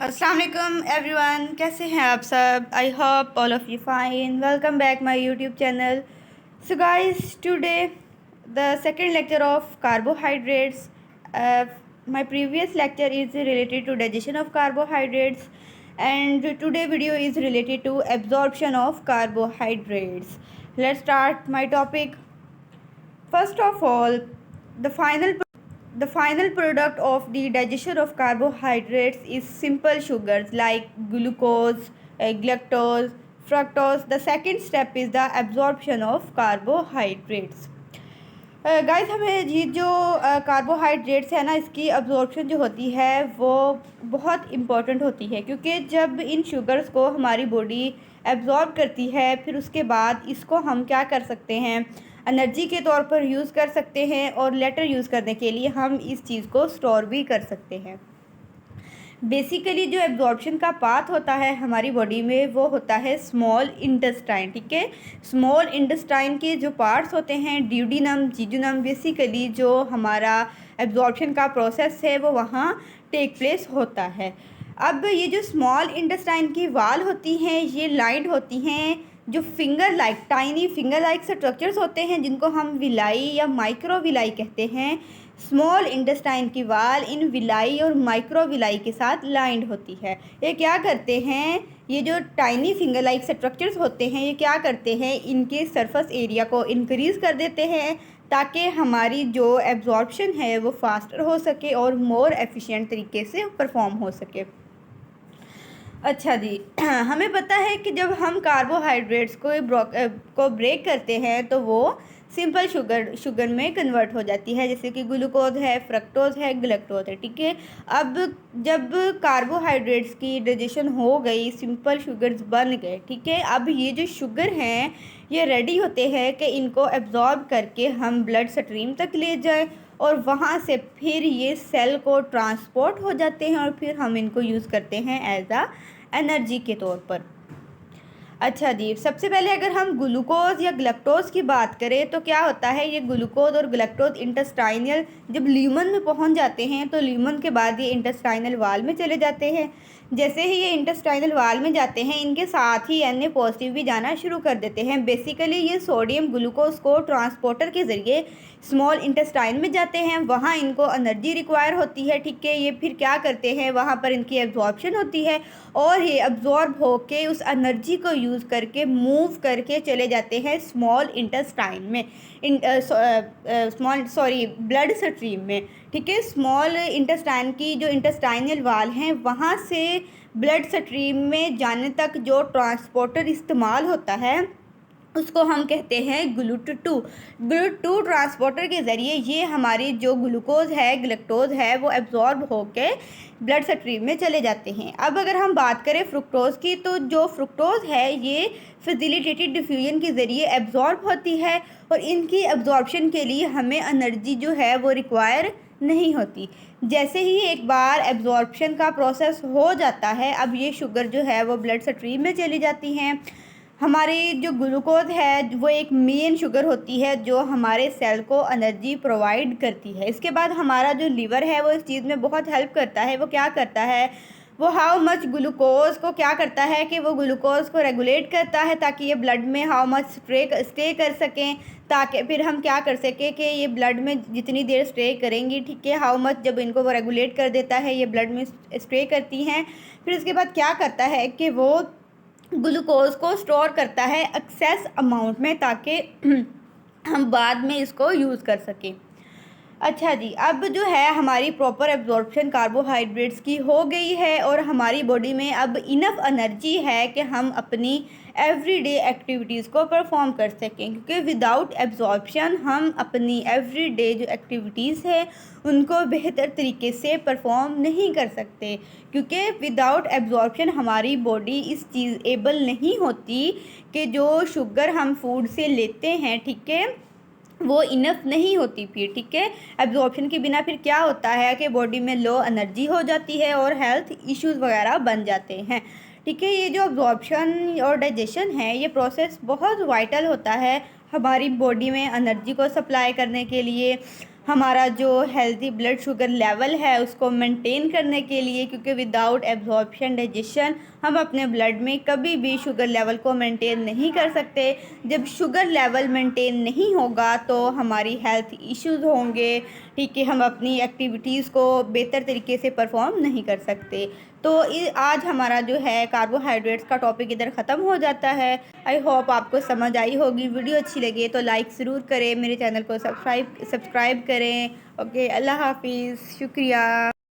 अस्सलाम वालेकुम एवरीवन, कैसे हैं आप सब? I hope all of you fine. Welcome back my YouTube channel. So guys, today the second lecture of carbohydrates. My previous lecture is related to digestion of carbohydrates, and today video is related to absorption of carbohydrates. Let's start my topic. First of all, the final product of the digestion of carbohydrates is simple sugars like glucose, galactose, fructose. The second step is the absorption of carbohydrates. Guys, हमें ये जो carbohydrates है ना, इसकी absorption जो होती है वो बहुत इम्पॉर्टेंट होती है, क्योंकि जब इन शुगर्स को हमारी बॉडी एब्जॉर्ब करती है, फिर उसके बाद इसको हम क्या कर सकते हैं, एनर्जी के तौर पर यूज़ कर सकते हैं, और लेटर यूज़ करने के लिए हम इस चीज़ को स्टोर भी कर सकते हैं. बेसिकली जो एब्जॉर्प्शन का पाथ होता है हमारी बॉडी में वो होता है स्मॉल इंटेस्टाइन. ठीक है, स्मॉल इंटेस्टाइन के जो पार्ट्स होते हैं, ड्यूडिनम, जीजुनम, बेसिकली जो हमारा एब्जॉर्प्शन का प्रोसेस है वो वहाँ टेक प्लेस होता है. अब ये जो स्मॉल इंटेस्टाइन की वाल होती हैं ये लाइंड होती हैं जो finger like, tiny finger like structures होते हैं जिनको हम विलाई या माइक्रो विलाई कहते हैं. स्मॉल इंटेस्टाइन की वाल इन विलाई और माइक्रो विलाई के साथ लाइंड होती है. ये क्या करते हैं, ये जो टाइनी फिंगर लाइक स्ट्रक्चर्स होते हैं ये क्या करते हैं, इनके सरफेस एरिया को इंक्रीज़ कर देते हैं ताकि हमारी जो एब्जॉर्प्शन है वो फास्टर हो सके और मोर एफिशिएंट तरीके से परफॉर्म हो सके. अच्छा जी, हमें पता है कि जब हम कार्बोहाइड्रेट्स को ब्रेक करते हैं तो वो सिंपल शुगर में कन्वर्ट हो जाती है, जैसे कि ग्लूकोज है, फ्रक्टोज है, गलैक्टोज है. ठीक है, अब जब कार्बोहाइड्रेट्स की डाइजेशन हो गई, सिंपल शुगर्स बन गए. ठीक है, अब ये जो शुगर हैं ये रेडी होते हैं कि इनको एब्जॉर्ब करके हम ब्लड स्ट्रीम तक ले जाएं, और वहाँ से फिर ये सेल को ट्रांसपोर्ट हो जाते हैं और फिर हम इनको यूज़ करते हैं एज आ एनर्जी के तौर पर. अच्छा जी, सबसे पहले अगर हम ग्लूकोज या ग्लैक्टोज की बात करें तो क्या होता है, ये ग्लूकोज और ग्लैक्टोज इंटेस्टाइनल जब ल्यूमन में पहुंच जाते हैं तो ल्यूमन के बाद ये इंटेस्टाइनल वाल में चले जाते हैं. जैसे ही ये इंटेस्टाइनल वाल में जाते हैं इनके साथ ही Na पॉजिटिव भी जाना शुरू कर देते हैं. बेसिकली ये सोडियम ग्लूकोज को ट्रांसपोर्टर के ज़रिए स्मॉल इंटेस्टाइन में जाते हैं, वहाँ इनको एनर्जी रिक्वायर होती है. ठीक है, ये फिर क्या करते हैं, वहाँ पर इनकी एब्जॉर्प्शन होती है और ये एब्जॉर्ब होके उस एनर्जी को यूज़ करके मूव करके चले जाते हैं स्मॉल इंटेस्टाइन में, ब्लड स्ट्रीम में. ठीक है, स्मॉल इंटेस्टाइन की जो इंटेस्टाइनल वाल हैं वहाँ से ब्लड स्ट्रीम में जाने तक जो ट्रांसपोर्टर इस्तेमाल होता है उसको हम कहते हैं ग्लूट2 ट्रांसपोर्टर के ज़रिए ये हमारी जो ग्लूकोज है, ग्लैक्टोज है, वो एब्जॉर्ब होके ब्लड स्ट्रीम में चले जाते हैं. अब अगर हम बात करें फ्रुक्टोज़ की, तो जो फ्रुक्टोज़ है ये फैसिलिटेटेड डिफ्यूजन के ज़रिए एब्जॉर्ब होती है और इनकी एब्जॉर्प्शन के लिए हमें एनर्जी जो है वो रिक्वायर नहीं होती. जैसे ही एक बार एब्जॉर्प्शन का प्रोसेस हो जाता है, अब ये शुगर जो है वो ब्लड स्ट्रीम में चली जाती हैं. हमारी जो ग्लूकोज है वो एक मेन शुगर होती है जो हमारे सेल को एनर्जी प्रोवाइड करती है. इसके बाद हमारा जो लीवर है वो इस चीज़ में बहुत हेल्प करता है. वो क्या करता है, वो हाउ मच ग्लूकोज को क्या करता है कि वो ग्लूकोज को रेगुलेट करता है ताकि ये ब्लड में हाउ मच स्टे कर सकें, ताकि फिर हम क्या कर सकें कि ये ब्लड में जितनी देर स्टे करेंगी. ठीक है, हाउ मच जब इनको वो रेगुलेट कर देता है, ये ब्लड में स्टे करती हैं. फिर उसके बाद क्या करता है कि वो ग्लूकोज को स्टोर करता है एक्सेस अमाउंट में ताकि हम बाद में इसको यूज़ कर सकें. अच्छा जी, अब जो है हमारी प्रॉपर एब्जॉर्प्शन कार्बोहाइड्रेट्स की हो गई है और हमारी बॉडी में अब इनफ एनर्जी है कि हम अपनी एवरीडे एक्टिविटीज़ को परफॉर्म कर सकें, क्योंकि विदाउट एब्जॉर्प्शन हम अपनी एवरीडे जो एक्टिविटीज़ है उनको बेहतर तरीके से परफॉर्म नहीं कर सकते, क्योंकि विदाउट एब्जॉर्प्शन हमारी बॉडी इस चीज़ एबल नहीं होती कि जो शुगर हम फूड से लेते हैं, ठीक है, वो इनफ नहीं होती फिर. ठीक है, एब्जॉर्प्शन के बिना फिर क्या होता है कि बॉडी में लो एनर्जी हो जाती है और हेल्थ इश्यूज़ वगैरह बन जाते हैं. ठीक है, ये जो एब्जॉर्प्शन और डाइजेशन है ये प्रोसेस बहुत वाइटल होता है हमारी बॉडी में एनर्जी को सप्लाई करने के लिए. हमारा जो हेल्दी ब्लड शुगर लेवल है उसको मेंटेन करने के लिए, क्योंकि विदाउट एब्जॉर्प्शन डाइजेशन हम अपने ब्लड में कभी भी शुगर लेवल को मेंटेन नहीं कर सकते। जब शुगर लेवल मेंटेन नहीं होगा तो हमारी हेल्थ इश्यूज़ होंगे, ठीक है, हम अपनी एक्टिविटीज़ को बेहतर तरीके से परफॉर्म नहीं कर सकते। तो आज हमारा जो है कार्बोहाइड्रेट्स का टॉपिक इधर ख़त्म हो जाता है। आई होप आपको समझ आई होगी। वीडियो अच्छी लगे तो लाइक ज़रूर करें, मेरे चैनल को सब्सक्राइब करें। ओके, अल्लाह हाफिज़, शुक्रिया।